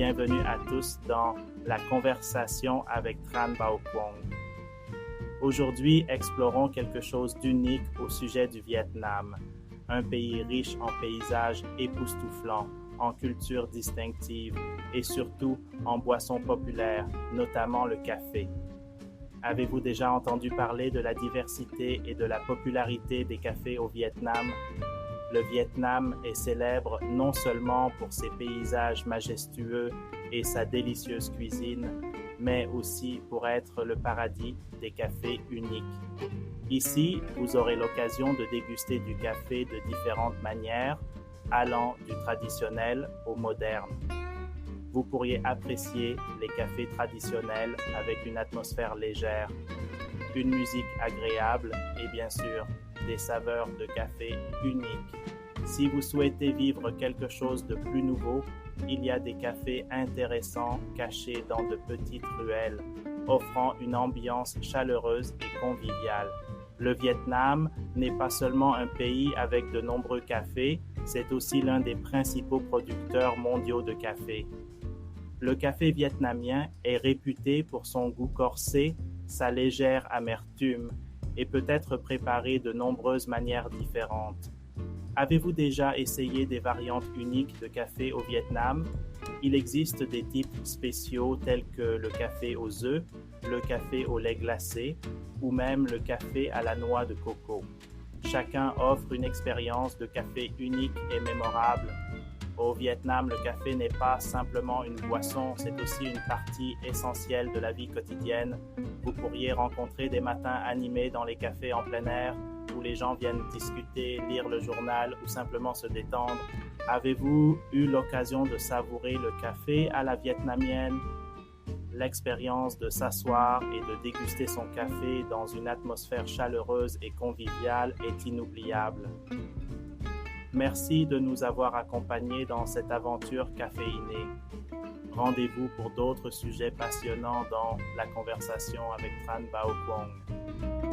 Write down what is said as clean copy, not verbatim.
bienvenue à tous dans la conversation avec Tran Bao Quang. Aujourd'hui, explorons quelque chose d'unique au sujet du Vietnam, un pays riche en paysages époustouflants, en culture distinctive et surtout en boissons populaires, notamment le café. Avez-vous déjà entendu parler de la diversité et de la popularité des cafés au Vietnam? Le Vietnam est célèbre non seulement pour ses paysages majestueux et sa délicieuse cuisine, mais aussi pour être le paradis des cafés uniques. Ici, vous aurez l'occasion de déguster du café de différentes manières, allant du traditionnel au moderne. Vous pourriez apprécier les cafés traditionnels avec une atmosphère légère, une musique agréable et bien sûr, des saveurs de café uniques. Si vous souhaitez vivre quelque chose de plus nouveau, il y a des cafés intéressants cachés dans de petites ruelles, offrant une ambiance chaleureuse et conviviale. Le Vietnam n'est pas seulement un pays avec de nombreux cafés, c'est aussi l'un des principaux producteurs mondiaux de café. Le café vietnamien est réputé pour son goût corsé, sa légère amertume et peut être préparé de nombreuses manières différentes. Avez-vous déjà essayé des variantes uniques de café au Vietnam? Il existe des types spéciaux tels que le café aux œufs, le café au lait glacé ou même le café à la noix de coco. Chacun offre une expérience de café unique et mémorable. Au Vietnam, le café n'est pas simplement une boisson, c'est aussi une partie essentielle de la vie quotidienne. Vous pourriez rencontrer des matins animés dans les cafés en plein air, où les gens viennent discuter, lire le journal ou simplement se détendre. Avez-vous eu l'occasion de savourer le café à la vietnamienne? L'expérience de s'asseoir et de déguster son café dans une atmosphère chaleureuse et conviviale est inoubliable. Merci de nous avoir accompagnés dans cette aventure caféinée. Rendez-vous pour d'autres sujets passionnants dans la conversation avec Tran Bao Quang.